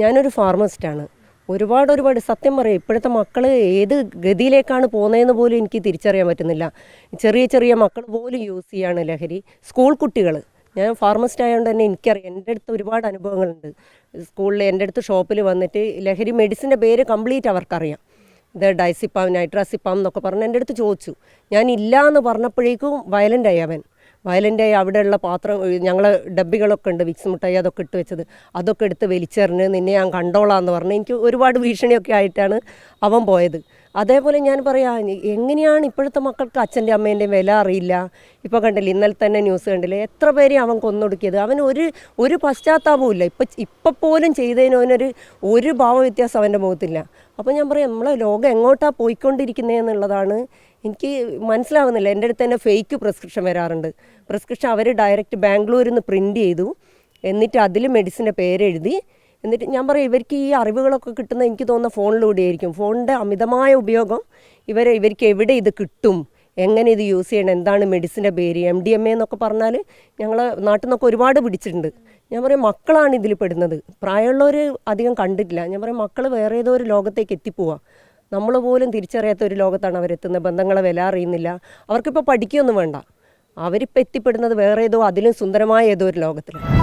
ഞാനൊരു ഫാർമസിസ്റ്റാണ്. ഒരുപാട് സത്യം പറയാം, ഇപ്പോഴത്തെ മക്കൾ ഏത് ഗതിയിലേക്കാണ് പോകുന്നതെന്ന് പോലും എനിക്ക് തിരിച്ചറിയാൻ പറ്റുന്നില്ല. ചെറിയ മക്കൾ പോലും യൂസ് ചെയ്യാണ് ലഹരി. സ്കൂൾ കുട്ടികൾ, ഞാൻ ഫാർമസിസ്റ്റ് ആയതുകൊണ്ട് തന്നെ എനിക്കറിയാം, എൻ്റെ അടുത്ത് ഒരുപാട് അനുഭവങ്ങളുണ്ട്. സ്കൂളിൽ എൻ്റെ അടുത്ത് ഷോപ്പിൽ വന്നിട്ട് ലഹരി മെഡിസിൻ്റെ പേര് കംപ്ലീറ്റ് അവർക്കറിയാം. ഇത് ഡൈസിപ്പാം, നൈട്രാസിപ്പാം എന്നൊക്കെ പറഞ്ഞ് എൻ്റെ അടുത്ത് ചോദിച്ചു. ഞാൻ ഇല്ല എന്ന് പറഞ്ഞപ്പോഴേക്കും വയലൻ്റായി അവൻ. വയലൻ്റായി അവിടെയുള്ള പാത്രം, ഞങ്ങൾ ഡബ്ബികളൊക്കെ ഉണ്ട്, വിക്സ് മുട്ടായി അതൊക്കെ ഇട്ട് വെച്ചത്, അതൊക്കെ എടുത്ത് വലിച്ചെറിഞ്ഞ് നിന്നെ ഞാൻ കണ്ടോളാന്ന് പറഞ്ഞ് എനിക്ക് ഒരുപാട് ഭീഷണിയൊക്കെ ആയിട്ടാണ് അവൻ പോയത്. അതേപോലെ ഞാൻ പറയാം, എങ്ങനെയാണ് ഇപ്പോഴത്തെ മക്കൾക്ക് അച്ഛൻ്റെ അമ്മേൻ്റെയും വില അറിയില്ല. ഇപ്പോൾ കണ്ടില്ലേ, ഇന്നലെ തന്നെ ന്യൂസ് കണ്ടില്ലേ, എത്ര പേരെ അവൻ കൊന്നൊടുക്കിയത്. അവന് ഒരു പശ്ചാത്താപവും ഇല്ല. ഇപ്പം പോലും ചെയ്തതിന് ഒരു ഭാവ വ്യത്യാസം അവൻ്റെ മുഖത്തില്ല. അപ്പോൾ ഞാൻ പറയാം, നമ്മളെ ലോകം എങ്ങോട്ടാണ് പോയിക്കൊണ്ടിരിക്കുന്നതെന്നുള്ളതാണ് എനിക്ക് മനസ്സിലാവുന്നില്ല. എൻ്റെ അടുത്ത് തന്നെ ഫേക്ക് പ്രിസ്ക്രിപ്ഷൻ വരാറുണ്ട്. പ്രിസ്ക്രിപ്ഷൻ അവർ ഡയറക്റ്റ് ബാംഗ്ലൂരിൽ നിന്ന് പ്രിൻ്റ് ചെയ്തു, എന്നിട്ട് അതിൽ മെഡിസിൻ്റെ പേരെഴുതി. എന്നിട്ട് ഞാൻ പറയും, ഇവർക്ക് ഈ അറിവുകളൊക്കെ കിട്ടുന്നത് എനിക്ക് തോന്നുന്ന ഫോണിലൂടെ ആയിരിക്കും. ഫോണിൻ്റെ അമിതമായ ഉപയോഗം ഇവർക്ക് എവിടെ ഇത് കിട്ടും, എങ്ങനെ ഇത് യൂസ് ചെയ്യണം, എന്താണ് മെഡിസിൻ്റെ പേര്, MDMA എന്നൊക്കെ പറഞ്ഞാൽ ഞങ്ങളെ നാട്ടിൽ നിന്നൊക്കെ ഒരുപാട് പിടിച്ചിട്ടുണ്ട്. ഞാൻ പറയും, മക്കളാണ് ഇതിൽ പെടുന്നത്, പ്രായമുള്ളവർ അധികം കണ്ടിട്ടില്ല. ഞാൻ പറയും, മക്കൾ വേറെ ഏതോ ഒരു ലോകത്തേക്ക് എത്തിപ്പോവുക. നമ്മൾ പോലും തിരിച്ചറിയാത്ത ഒരു ലോകത്താണ് അവരെത്തുന്നത്. ബന്ധങ്ങളെ വില അറിയുന്നില്ല. അവർക്കിപ്പോൾ പഠിക്കുകയൊന്നും വേണ്ട, അവരിപ്പോൾ എത്തിപ്പെടുന്നത് വേറെ ഏതോ അതിലും സുന്ദരമായ ഏതോ ഒരു ലോകത്തിലാണ്.